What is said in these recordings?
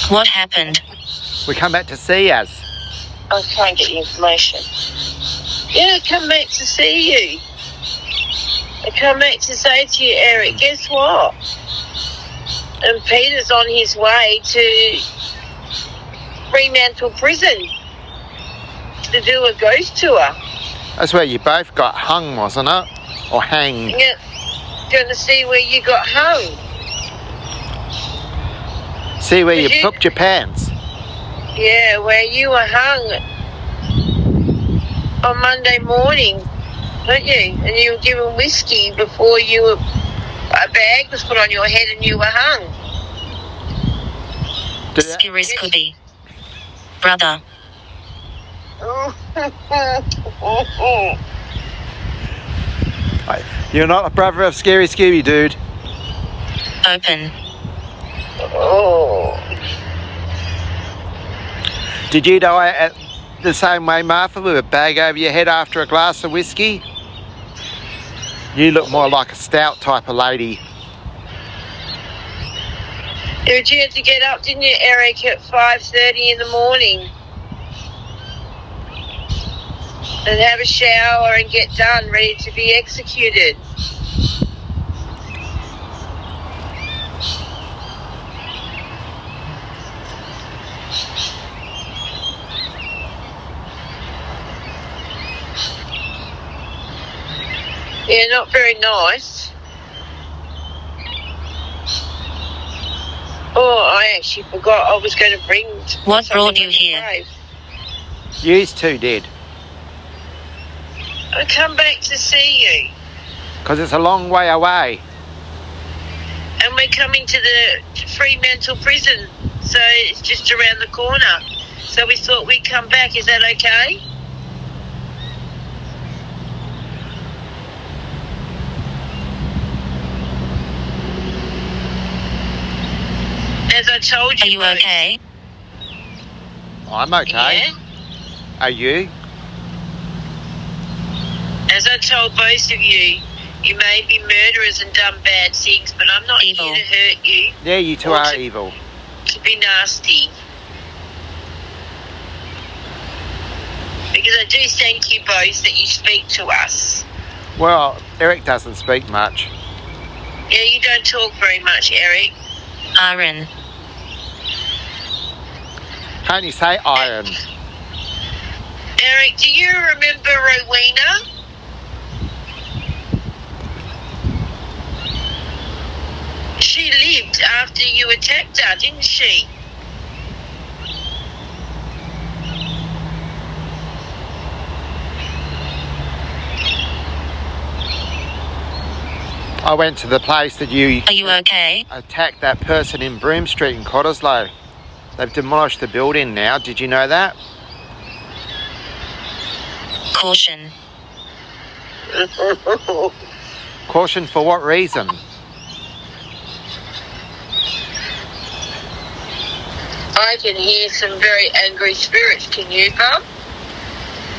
What happened? We come back to see us. I was trying to get the information. Yeah, I come back to see you. I come back to say to you, Eric, guess what? And Peter's on his way to Fremantle prison to do a ghost tour. That's where you both got hung, wasn't it? Or hanged? Yeah, going to see where you got hung. See where you pooped your pants. Yeah, where you were hung on Monday morning, weren't you? And you were given whiskey before you were... A bag was put on your head and you were hung. Scaryscooby. Brother. You're not a brother of Scaryscooby, dude. Open. Oh. Did you die at the same way, Martha, with a bag over your head after a glass of whiskey? You look more like a stout type of lady. You had to get up, didn't you, Eric, at 5:30 in the morning? And have a shower and get done, ready to be executed. Yeah, not very nice. Oh, I actually forgot I was going to bring... What brought you here? Yous two did. I come back to see you. Because it's a long way away. And we're coming to the Fremantle prison, so it's just around the corner. So we thought we'd come back. Is that okay? As I told you. Are you okay? I'm okay. Yeah. Are you? As I told both of you, you may be murderers and done bad things, but I'm not Evil. here to hurt you. Yeah, you two are evil. To be nasty. Because I do thank you both that you speak to us. Well, Eric doesn't speak much. Yeah, you don't talk very much, Eric. Iron. Can't you say iron? Eric, do you remember Rowena? She lived after you attacked her, didn't she? I went to the place that you... Are you okay? Attacked that person in Broome Street in Cottesloe. They've demolished the building now. Did you know that? Caution. Caution for what reason? I can hear some very angry spirits, can you, Bub?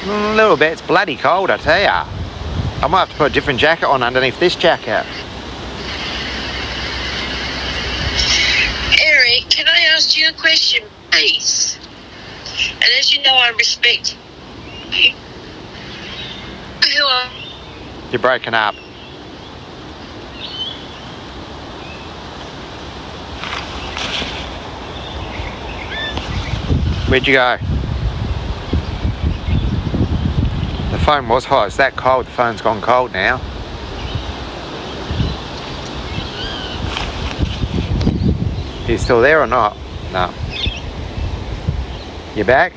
A little bit. It's bloody cold, I tell ya. I might have to put a different jacket on underneath this jacket. Eric, can I ask you a question, please? And as you know, I respect you. Who are... You're breaking up. Where'd you go? The phone was hot. It's that cold. The phone's gone cold now. You still there or not? No. You back?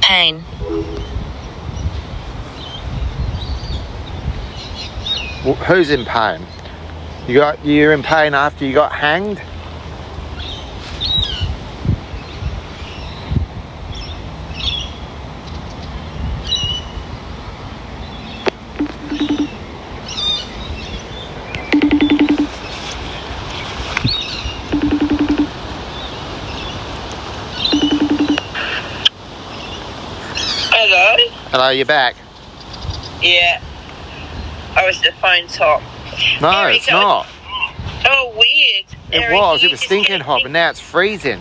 Pain. Well, who's in pain? You're in pain after you got hanged? Hello, you're back. Yeah. Oh, it's the phone's hot. No, Eric, it's not. Oh, weird. It Eric, was. you It was just stinking kept hot, but now it's freezing.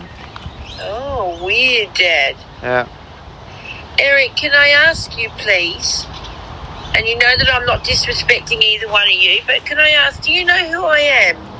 Oh, weird, Dad. Yeah. Eric, can I ask you, please? And you know that I'm not disrespecting either one of you, but can I ask, do you know who I am?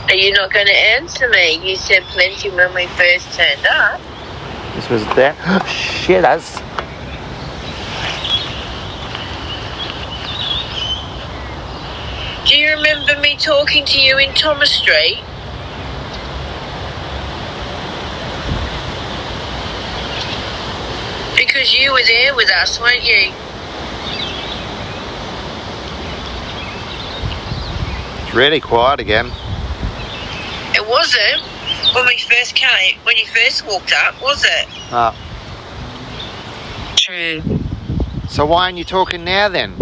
Are you not going to answer me? You said plenty when we first turned up. This was that. Shit, us. Do you remember me talking to you in Thomas Street? Because you were there with us, weren't you? It's really quiet again. It wasn't when we first came, when you first walked up, was it? Ah. True. So why aren't you talking now then?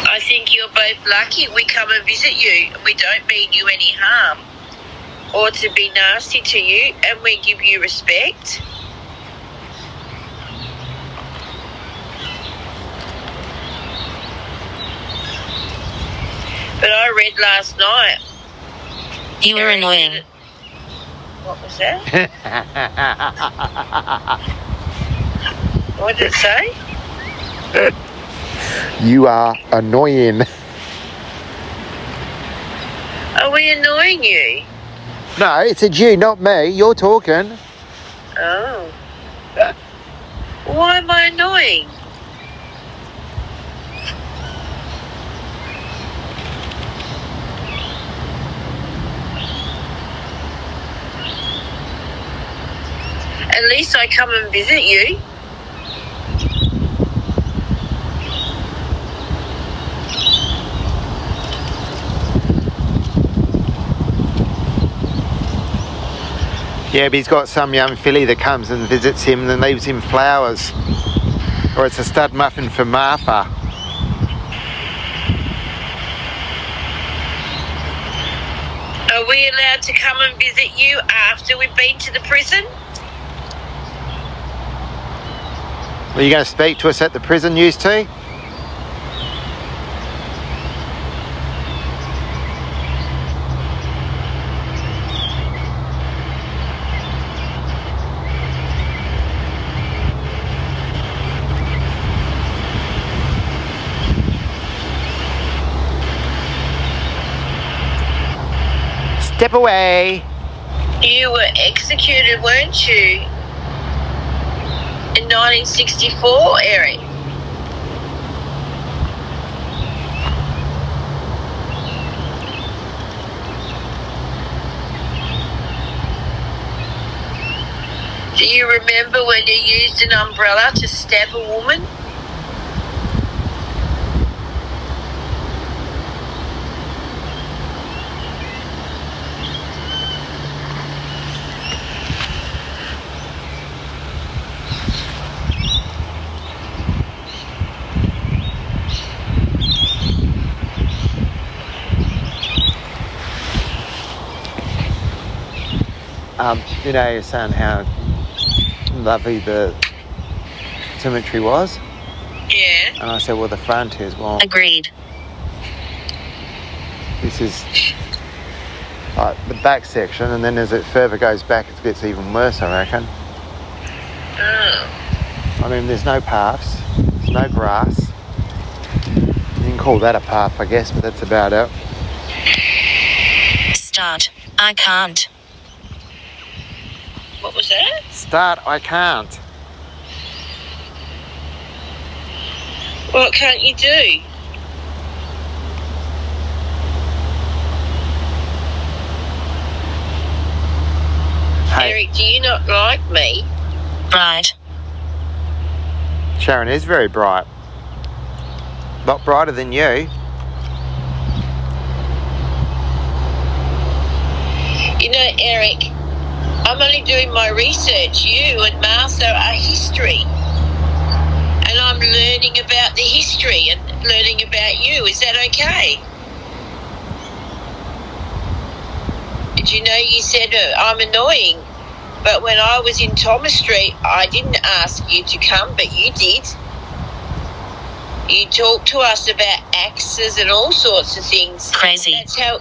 I think you're both lucky we come and visit you and we don't mean you any harm or to be nasty to you, and we give you respect. But I read last night. You were annoying. What was that? What did it say? You are annoying. Are we annoying you? No, it said you, not me. You're talking. Oh. Why am I annoying? At least I come and visit you. Yeah, but he's got some young filly that comes and visits him and then leaves him flowers. Or it's a stud muffin for Martha. Are we allowed to come and visit you after we've been to the prison? Are you going to speak to us at the prison, you two? Step away. You were executed, weren't you? In 1964, Eric. Do you remember when you used an umbrella to stab a woman? You know, you're saying how lovely the cemetery was? Yeah. And I said, well, the front is, well, Agreed. this is the back section, and then as it further goes back, it gets even worse, I reckon. Oh. I mean, there's no paths, there's no grass. You can call that a path, I guess, but that's about it. Start. I can't. What was that? Start, I can't. What can't you do? Do you not like me? Bright. Sharon is very bright. A lot brighter than you. You know, Eric, I'm only doing my research. You and Martha are history. And I'm learning about the history and learning about you. Is that okay? Did you know you said I'm annoying? But when I was in Thomas Street, I didn't ask you to come, but you did. You talked to us about axes and all sorts of things. Crazy. That's how,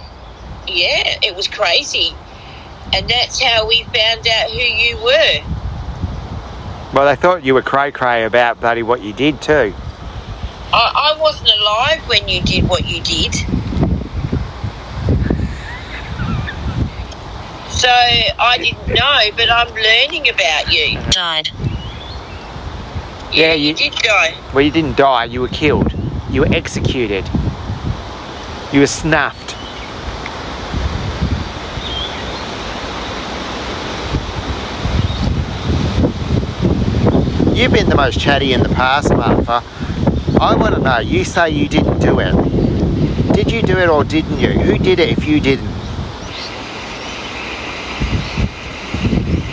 yeah, it was crazy. And that's how we found out who you were. Well, they thought you were cray-cray about bloody what you did too. I wasn't alive when you did what you did. So I didn't know, but I'm learning about you. Died. Yeah, you did die. Well, you didn't die, you were killed. You were executed. You were snuffed. You've been the most chatty in the past, Martha. I want to know, you say you didn't do it. Did you do it or didn't you? Who did it if you didn't?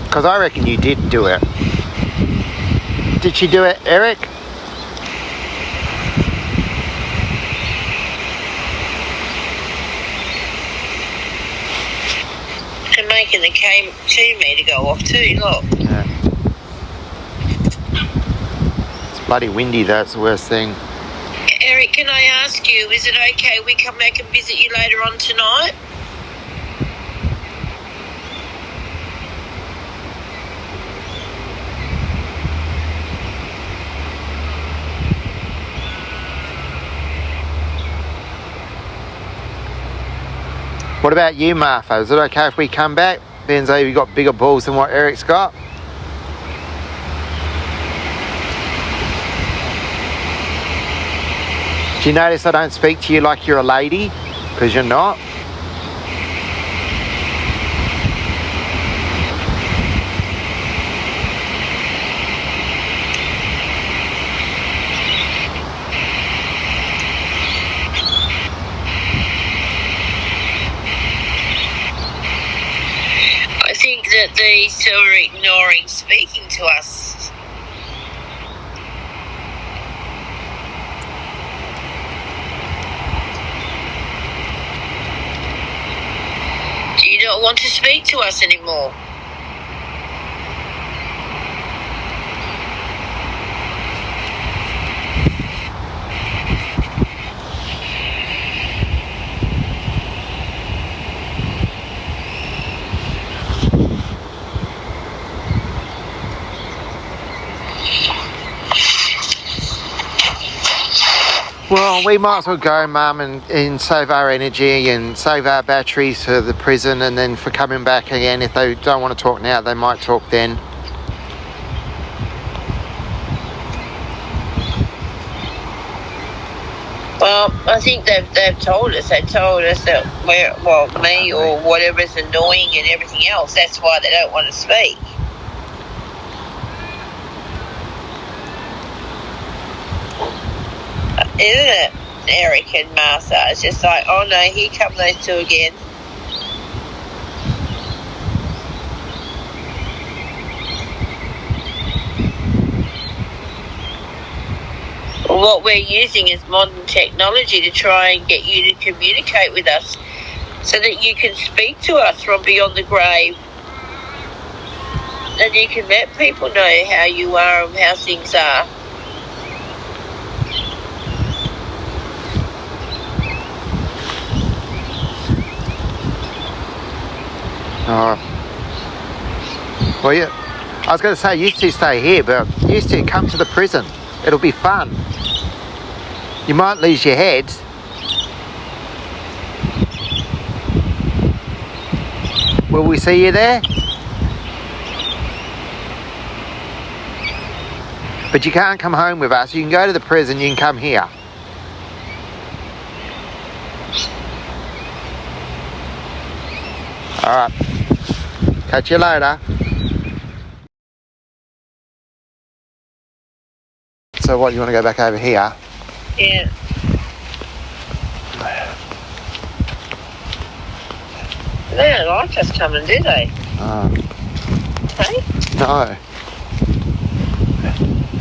Because I reckon you did do it. Did she do it, Eric? They're making the K2 meter go off too, look. Yeah. It's bloody windy, that's the worst thing. Eric, can I ask you, is it okay we come back and visit you later on tonight? What about you, Martha? Is it okay if we come back? Benzo, you got bigger balls than what Eric's got? Do you notice I don't speak to you like you're a lady? Because you're not. I think that they still are ignoring speaking to us. Do you not want to speak to us anymore? Well, we might as well go, Mum, and save our energy and save our batteries for the prison, and then for coming back again. If they don't want to talk now, they might talk then. Well, I think they've told us. They told us that me or whatever's annoying and everything else. That's why they don't want to speak. Isn't it, Eric and Martha? It's just like, oh no, here come those two again. What we're using is modern technology to try and get you to communicate with us so that you can speak to us from beyond the grave. And you can let people know how you are and how things are. Oh. Well, yeah. I was going to say, you two stay here, but you two come to the prison. It'll be fun. You might lose your heads. Will we see you there? But you can't come home with us. You can go to the prison, you can come here. Alright. Catch you later. So what, you want to go back over here? Yeah. They don't like us coming, do they? Hey? No.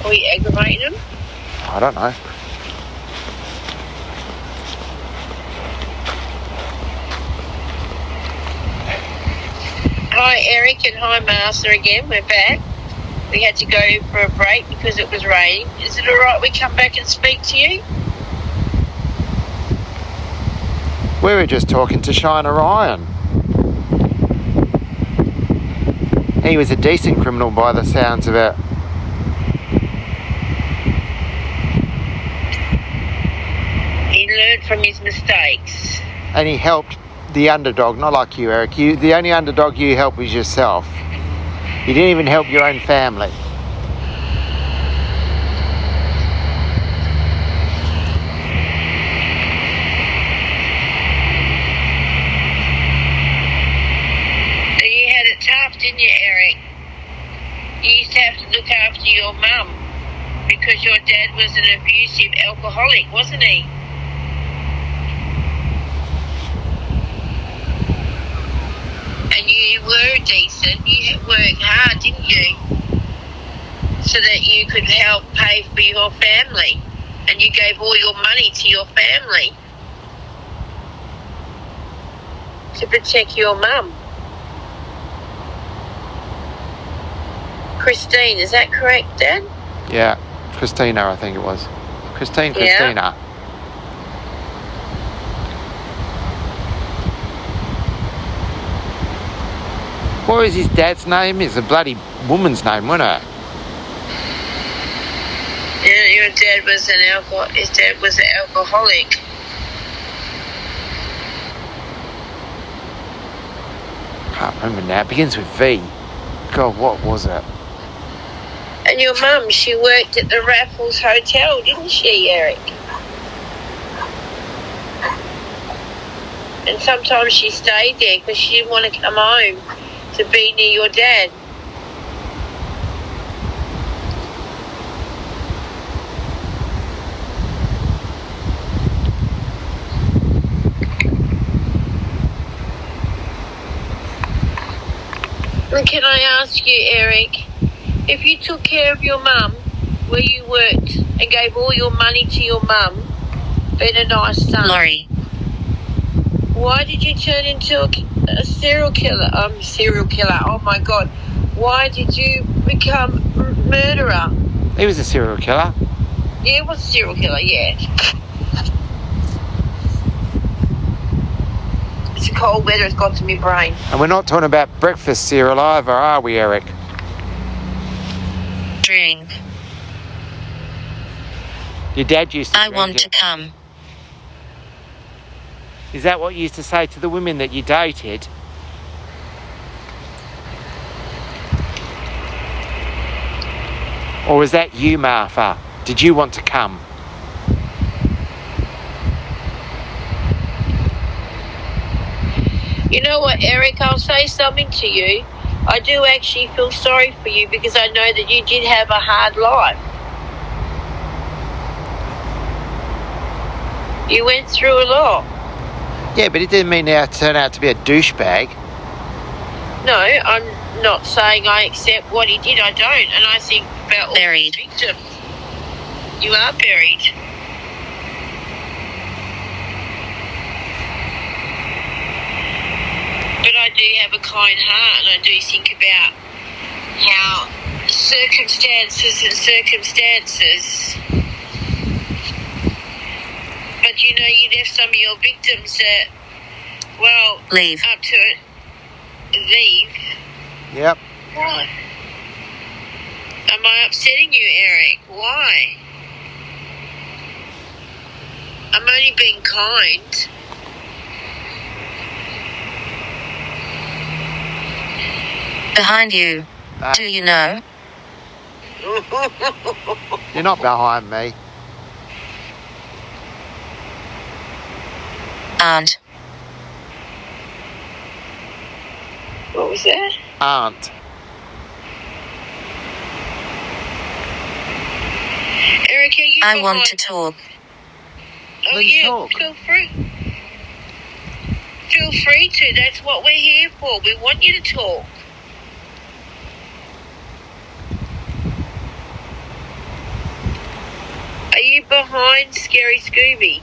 Are we aggravating them? I don't know. Hi Eric and hi Master again, we're back. We had to go for a break because it was raining. Is it alright we come back and speak to you? We were just talking to Shiner Ryan. He was a decent criminal by the sounds of it. He learned from his mistakes. And he helped the underdog, not like you, Eric. The only underdog you helped was yourself. You didn't even help your own family. So you had it tough, didn't you, Eric? You used to have to look after your mum because your dad was an abusive alcoholic, wasn't he? And you were decent. You worked hard, didn't you? So that you could help pay for your family. And you gave all your money to your family to protect your mum. Christine, is that correct, Dad? Yeah, Christina, I think it was. Christina. Yeah. What was his dad's name? It's a bloody woman's name, wasn't it? Yeah, your dad was his dad was an alcoholic. Can't remember now. It begins with V. God, what was it? And your mum, she worked at the Raffles Hotel, didn't she, Eric? And sometimes she stayed there because she didn't want to come home to be near your dad. And can I ask you, Eric, if you took care of your mum where you worked and gave all your money to your mum, being a nice son, Laurie. why did you turn into a serial killer? Serial killer, oh my God. Why did you become a murderer? He was a serial killer. Yeah, he was a serial killer, yeah. It's cold weather, it's got to my brain. And we're not talking about breakfast cereal either, are we, Eric? Drink. Your dad used to I drink want it. to come. Is that what you used to say to the women that you dated? Or was that you, Martha? Did you want to come? You know what, Eric, I'll say something to you. I do actually feel sorry for you because I know that you did have a hard life. You went through a lot. Yeah, but it didn't mean I turned out to be a douchebag. No, I'm not saying I accept what he did. I don't. And I think about all Buried. the victims. You are buried. But I do have a kind heart, and I do think about how circumstances. But you know, you left some of your victims that, well, Leave. up to it, leave. Yep. Why? Am I upsetting you, Eric? Why? I'm only being kind. Behind you. Do you know? You're not behind me. Aunt. What was that? Aunt. Eric, Eric, are you I want behind? to talk. Oh, Then yeah, talk. feel free. Feel free to. That's what we're here for. We want you to talk. Are you behind Scaryscooby?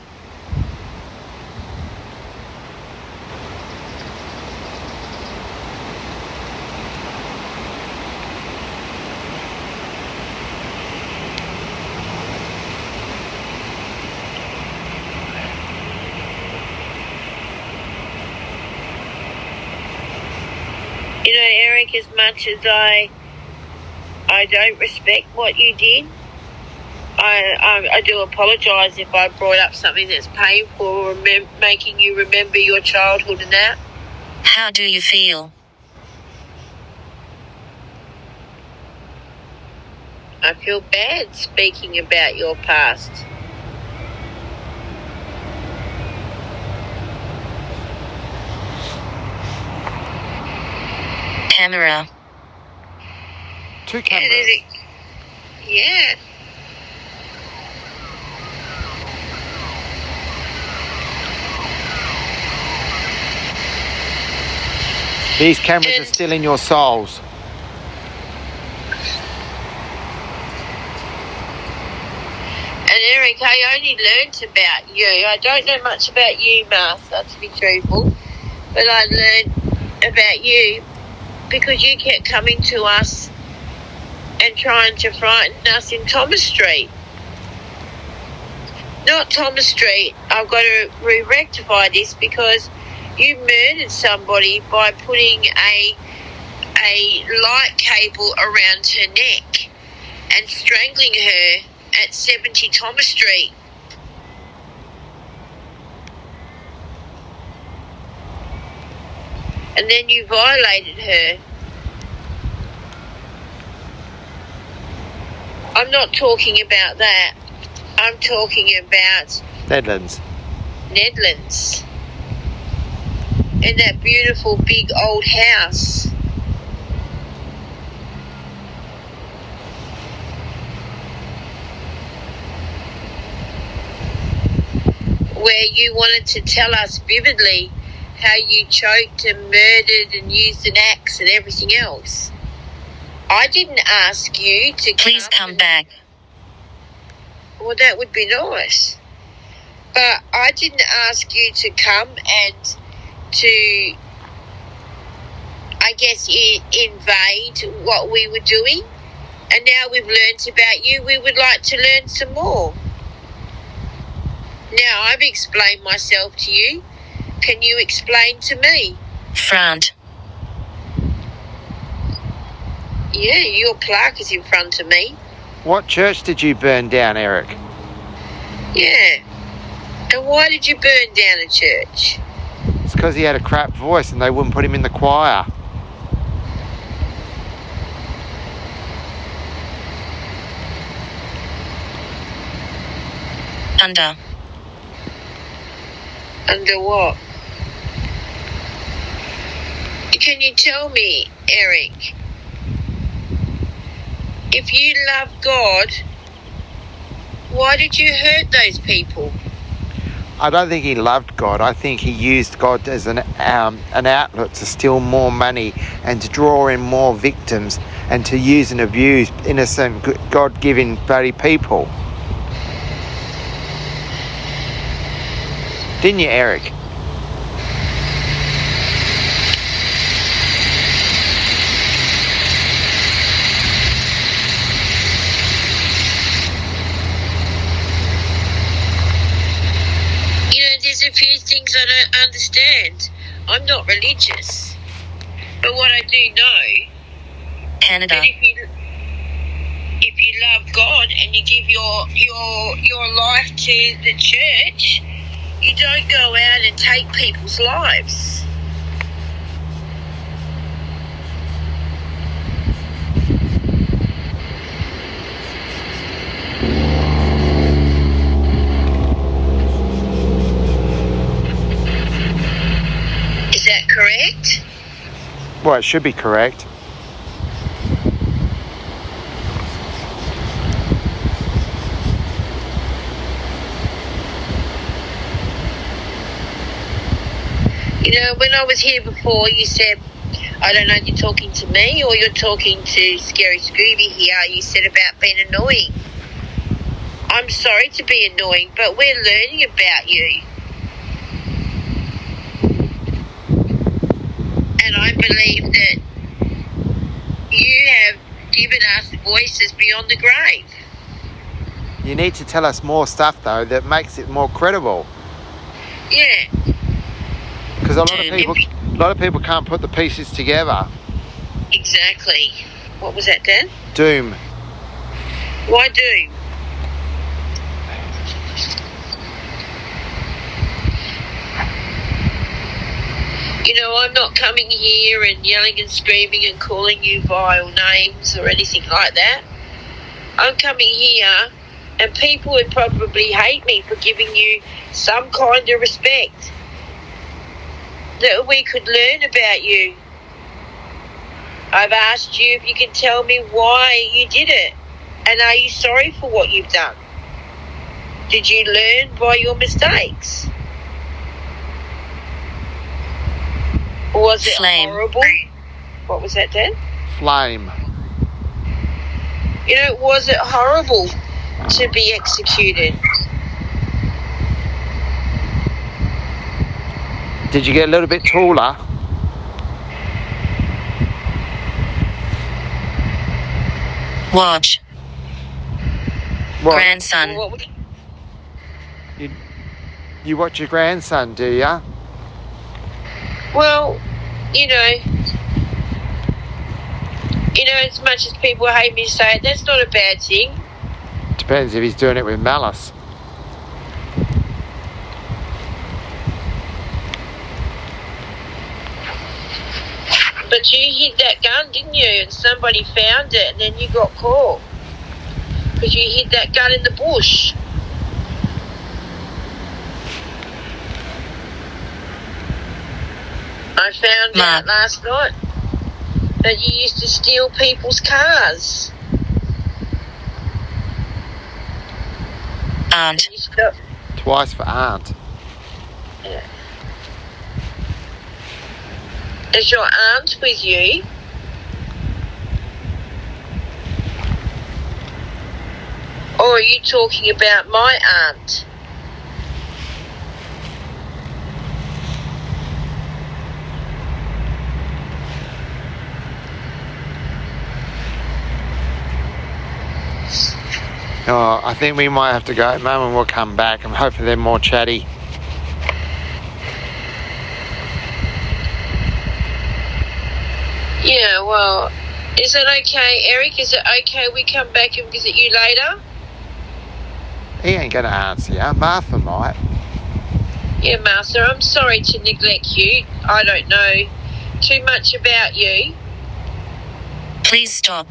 You know, Eric, as much as I don't respect what you did, I do apologise if I brought up something that's painful or making you remember your childhood and that. How do you feel? I feel bad speaking about your past. Camera. 2 And cameras. yeah. These cameras are still in your souls. And Eric, I only learnt about you. I don't know much about you, Martha, to be truthful, but I learnt about you because you kept coming to us and trying to frighten us in Thomas Street. Not Thomas Street. I've got to rectify this because you murdered somebody by putting a light cable around her neck and strangling her at 70 Thomas Street. And then you violated her. I'm not talking about that. I'm talking about Nedlands. In that beautiful big old house. Where you wanted to tell us vividly how you choked and murdered and used an axe and everything else. I didn't ask you to Please come back. Well, that would be nice. But I didn't ask you to come and to, I guess, invade what we were doing. And now we've learnt about you, we would like to learn some more. Now I've explained myself to you. Can you explain to me? Front. Yeah, your plaque is in front of me. What church did you burn down, Eric? Yeah. And why did you burn down a church? It's because he had a crap voice and they wouldn't put him in the choir. Under. Under what? Can you tell me, Eric, if you love God, why did you hurt those people? I don't think he loved God. I think he used God as an outlet to steal more money and to draw in more victims and to use and abuse innocent, God-given bloody people. Didn't you, Eric? There's a few things I don't understand. I'm not religious. But what I do know, Canada. that if you love God and you give your life to the church, you don't go out and take people's lives. Is that correct? Well, it should be correct. You know, when I was here before, you said, I don't know if you're talking to me or you're talking to Scaryscooby here, you said about being annoying. I'm sorry to be annoying, but we're learning about you. And I believe that you have given us voices beyond the grave. You need to tell us more stuff, though, that makes it more credible. Yeah. Because a lot of people can't put the pieces together. Exactly. What was that, Dan? Doom. Why doom? You know, I'm not coming here and yelling and screaming and calling you vile names or anything like that. I'm coming here and people would probably hate me for giving you some kind of respect. That we could learn about you. I've asked you if you can tell me why you did it. And are you sorry for what you've done? Did you learn by your mistakes? Or was it horrible? What was that, Dan? Flame. You know, was it horrible to be executed? Did you get a little bit taller? Watch. What? Grandson. What was- You watch your grandson, do ya? Well, you know, as much as people hate me to say it, that's not a bad thing. Depends if he's doing it with malice. But you hid that gun, didn't you? And somebody found it and then you got caught. Because you hid that gun in the bush. I found out last night that you used to steal people's cars. Aunt. Twice for aunt. Yeah. Is your aunt with you? Or are you talking about my aunt? Oh, I think we might have to go, Mum, and we'll come back and hopefully they're more chatty. Yeah, well, is it okay, Eric? Is it okay we come back and visit you later? He ain't going to answer you. Martha might. Yeah, Master, I'm sorry to neglect you. I don't know too much about you. Please stop.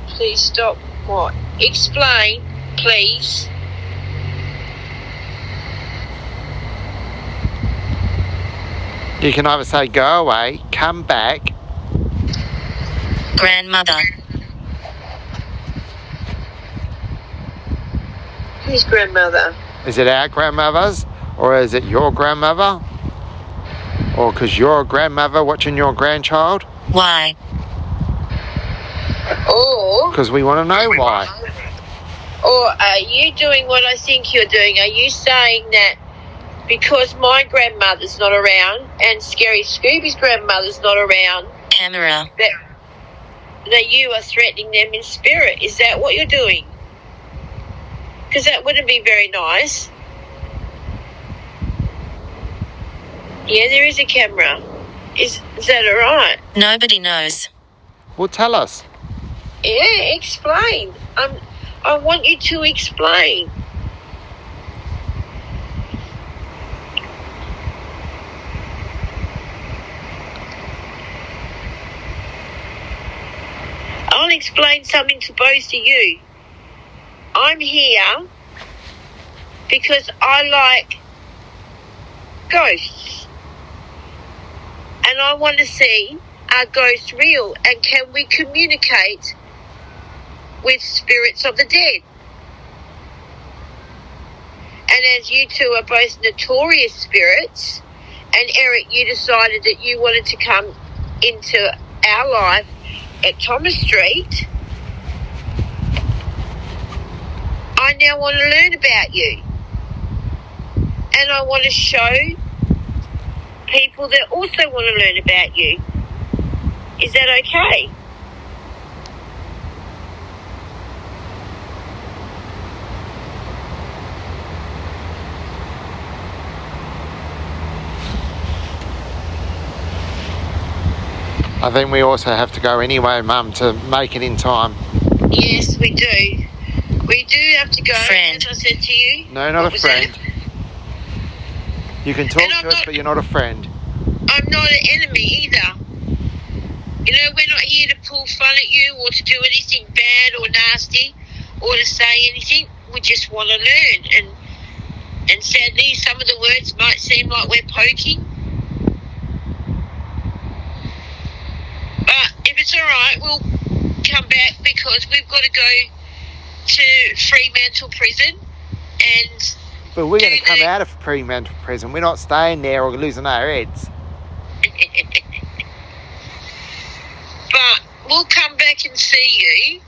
Please stop what? Explain, please. You can either say go away, come back. Grandmother. Whose grandmother? Is it our grandmother's or is it your grandmother? Or because you're a grandmother watching your grandchild? Why? Or... Because we want to know why. Or are you doing what I think you're doing? Are you saying that because my grandmother's not around and Scaryscooby's grandmother's not around, Camera. that you are threatening them in spirit? Is that what you're doing? Because that wouldn't be very nice. Yeah, there is a camera. Is that all right? Nobody knows. Well, tell us. Yeah, explain. I want you to explain. I'll explain something to both of you. I'm here because I like ghosts. And I want to see, are ghosts real? And can we communicate with spirits of the dead? And as you two are both notorious spirits, and Eric, you decided that you wanted to come into our life at Thomas Street, I now want to learn about you. And I want to show people that also want to learn about you. Is that okay? I think we also have to go anyway, Mum, to make it in time. Yes, we do. We do have to go, Friend. as I said to you. No, not What a was friend. that? You can talk And I'm to us, not- but you're not a friend. I'm not an enemy either. You know, we're not here to pull fun at you or to do anything bad or nasty or to say anything. We just want to learn. And sadly, some of the words might seem like we're poking. But if it's all right, we'll come back because we've got to go to Fremantle prison and... But we're going to come out of Fremantle prison. We're not staying there or losing our heads. But we'll come back and see you.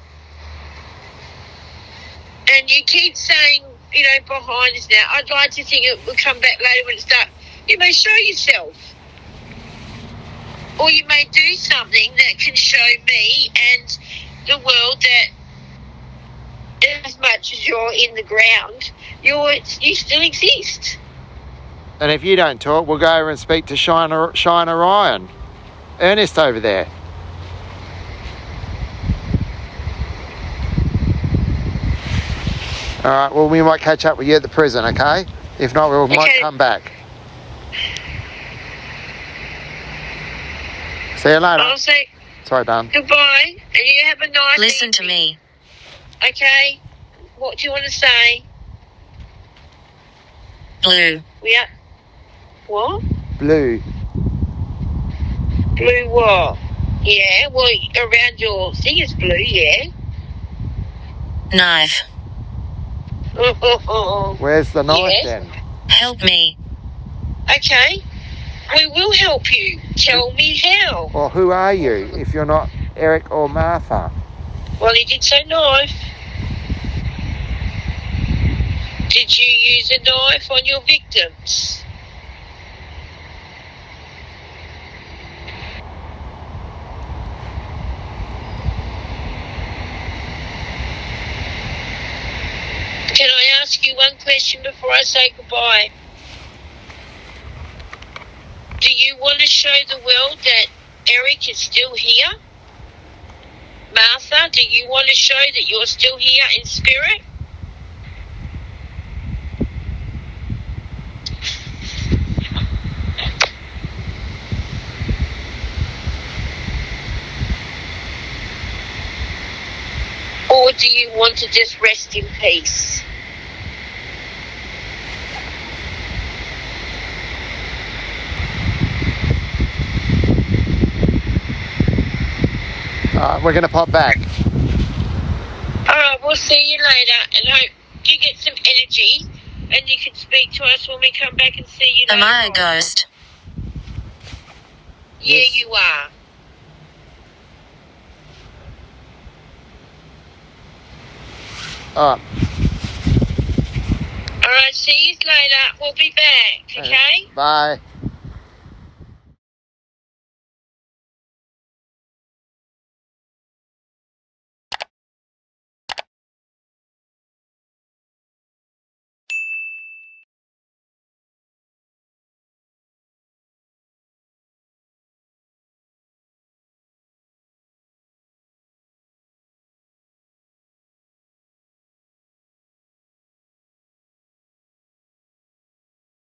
And you keep saying, you know, behind us now. I'd like to think it will come back later when it's done. You may show yourself. Or you may do something that can show me and the world that as much as you're in the ground, you still exist. And if you don't talk, we'll go over and speak to Shine Orion. Ernest over there. All right, well, we might catch up with you at the prison, okay? If not, we might Okay. come back. See you later. I'll say Sorry, Dan. goodbye and you have a nice Listen to evening. me. Okay? What do you want to say? Blue. We are... What? Blue. Blue what? Yeah, well, around your thing is blue, yeah. Knife. Where's the knife Yes. then? Help me. Okay. We will help you. Tell me how. Or who are you if you're not Eric or Martha? Well, he did say knife. Did you use a knife on your victims? Can I ask you one question before I say goodbye? Do you want to show the world that Eric is still here? Martha, do you want to show that you're still here in spirit? Or do you want to just rest in peace? We're going to pop back. Alright, we'll see you later and hope you get some energy and you can speak to us when we come back and see you Am later I a on. ghost? Yeah, Yes. you are. All right. Alright, see you later. We'll be back, okay? Bye.